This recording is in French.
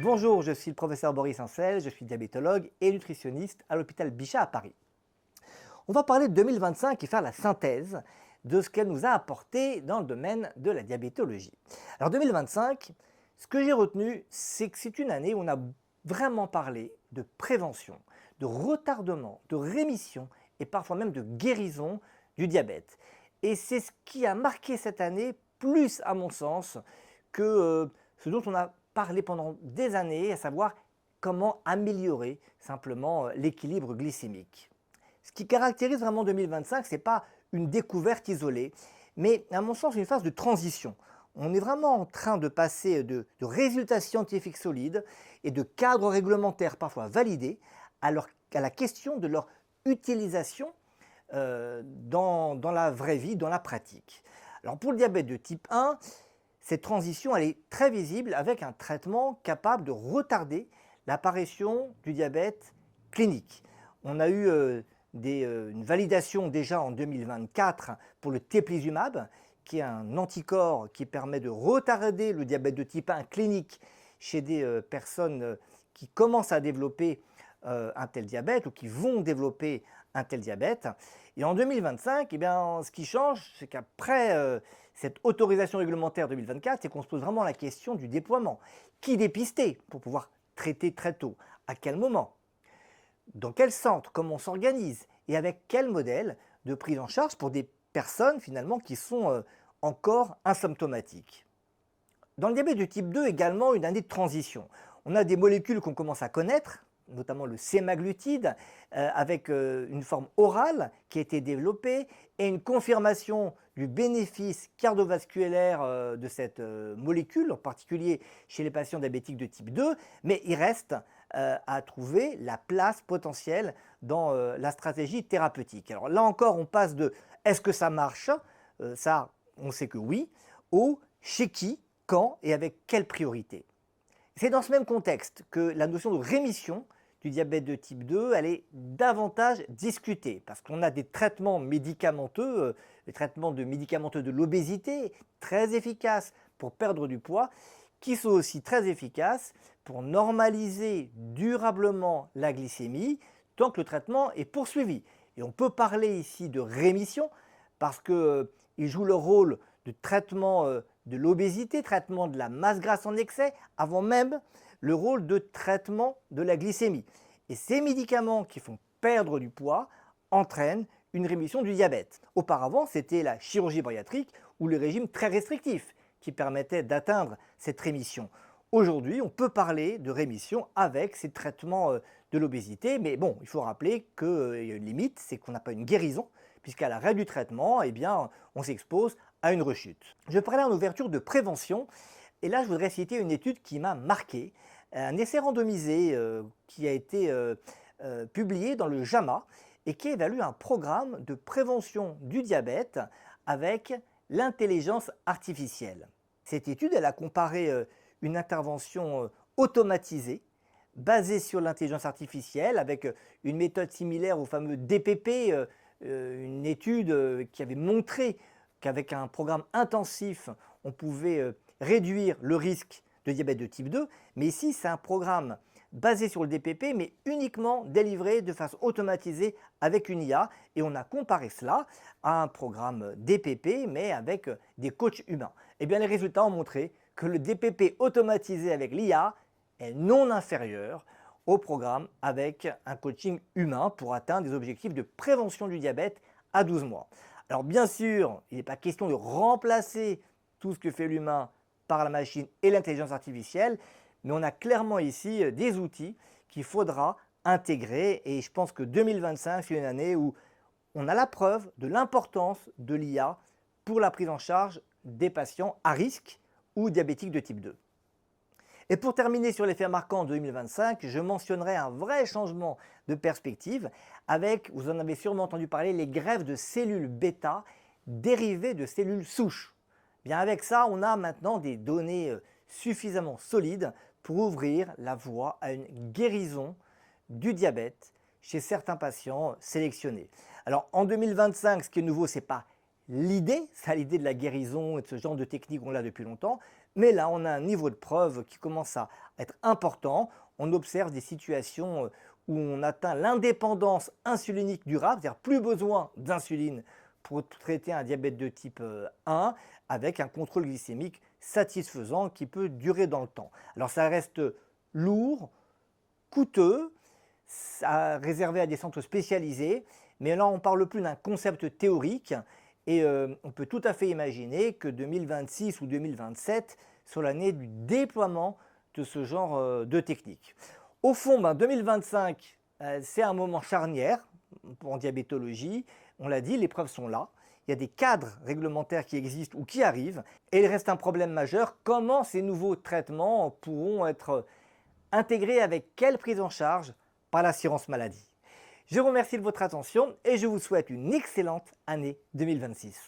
Bonjour, je suis le professeur Boris Ancel, je suis diabétologue et nutritionniste à l'hôpital Bichat à Paris. On va parler de 2025 et faire la synthèse de ce qu'elle nous a apporté dans le domaine de la diabétologie. Alors 2025, ce que j'ai retenu, c'est que c'est une année où on a vraiment parlé de prévention, de retardement, de rémission et parfois même de guérison du diabète. Et c'est ce qui a marqué cette année plus à mon sens que ce dont on a parlé pendant des années, à savoir comment améliorer simplement l'équilibre glycémique. Ce qui caractérise vraiment 2025, ce n'est pas une découverte isolée, mais à mon sens une phase de transition. On est vraiment en train de passer de résultats scientifiques solides et de cadres réglementaires parfois validés à la question de leur utilisation dans la vraie vie, dans la pratique. Alors pour le diabète de type 1, cette transition elle est très visible avec un traitement capable de retarder l'apparition du diabète clinique. On a eu une validation déjà en 2024 pour le teplizumab, qui est un anticorps qui permet de retarder le diabète de type 1 clinique chez des personnes qui commencent à développer un tel diabète ou qui vont développer un tel diabète. Et en 2025, eh bien, ce qui change, c'est qu'après cette autorisation réglementaire 2024, c'est qu'on se pose vraiment la question du déploiement. Qui dépister pour pouvoir traiter très tôt? À quel moment? Dans quel centre? Comment on s'organise? Et avec quel modèle de prise en charge pour des personnes finalement qui sont encore asymptomatiques? Dans le diabète de type 2, également une année de transition. On a des molécules qu'on commence à connaître, notamment le sémaglutide, avec une forme orale qui a été développée et une confirmation du bénéfice cardiovasculaire de cette molécule, en particulier chez les patients diabétiques de type 2, mais il reste à trouver la place potentielle dans la stratégie thérapeutique. Alors là encore, on passe de « est-ce que ça marche ?» ça, on sait que oui, au « chez qui, quand et avec quelle priorité ?» C'est dans ce même contexte que la notion de rémission du diabète de type 2, elle est davantage discutée parce qu'on a des traitements médicamenteux, les traitements médicamenteux de l'obésité, très efficaces pour perdre du poids, qui sont aussi très efficaces pour normaliser durablement la glycémie tant que le traitement est poursuivi. Et on peut parler ici de rémission parce qu'ils jouent le rôle de traitement de l'obésité, traitement de la masse grasse en excès, avant même le rôle de traitement de la glycémie. Et ces médicaments qui font perdre du poids entraînent une rémission du diabète. Auparavant, c'était la chirurgie bariatrique ou le régime très restrictif qui permettait d'atteindre cette rémission. Aujourd'hui, on peut parler de rémission avec ces traitements de l'obésité, mais bon, il faut rappeler qu'il y a une limite, c'est qu'on n'a pas une guérison, puisqu'à l'arrêt du traitement, eh bien, on s'expose à une rechute. Je parlais en ouverture de prévention, et là je voudrais citer une étude qui m'a marqué, un essai randomisé qui a été publié dans le JAMA et qui évalue un programme de prévention du diabète avec l'intelligence artificielle. Cette étude, elle a comparé une intervention automatisée basée sur l'intelligence artificielle avec une méthode similaire au fameux DPP, une étude qui avait montré qu'avec un programme intensif, on pouvait réduire le risque de diabète de type 2, mais ici c'est un programme basé sur le DPP, mais uniquement délivré de façon automatisée avec une IA, et on a comparé cela à un programme DPP, mais avec des coachs humains. Et bien les résultats ont montré que le DPP automatisé avec l'IA est non inférieur au programme avec un coaching humain pour atteindre des objectifs de prévention du diabète à 12 mois. Alors bien sûr, il n'est pas question de remplacer tout ce que fait l'humain par la machine et l'intelligence artificielle, mais on a clairement ici des outils qu'il faudra intégrer, et je pense que 2025 c'est une année où on a la preuve de l'importance de l'IA pour la prise en charge des patients à risque ou diabétiques de type 2. Et pour terminer sur l'effet marquant de 2025, je mentionnerai un vrai changement de perspective avec, vous en avez sûrement entendu parler, les greffes de cellules bêta dérivées de cellules souches. Bien avec ça, on a maintenant des données suffisamment solides pour ouvrir la voie à une guérison du diabète chez certains patients sélectionnés. Alors en 2025, ce qui est nouveau, ce n'est pas L'idée, c'est l'idée de la guérison et de ce genre de technique, on l'a depuis longtemps, mais là, on a un niveau de preuve qui commence à être important. On observe des situations où on atteint l'indépendance insulinique durable, c'est-à-dire plus besoin d'insuline pour traiter un diabète de type 1, avec un contrôle glycémique satisfaisant qui peut durer dans le temps. Alors ça reste lourd, coûteux, réservé à des centres spécialisés, mais là on ne parle plus d'un concept théorique et on peut tout à fait imaginer que 2026 ou 2027 soit l'année du déploiement de ce genre de technique. Au fond, 2025, c'est un moment charnière en diabétologie. On l'a dit, les preuves sont là. Il y a des cadres réglementaires qui existent ou qui arrivent. Et il reste un problème majeur. Comment ces nouveaux traitements pourront être intégrés, avec quelle prise en charge par l'assurance maladie? Je vous remercie de votre attention et je vous souhaite une excellente année 2026.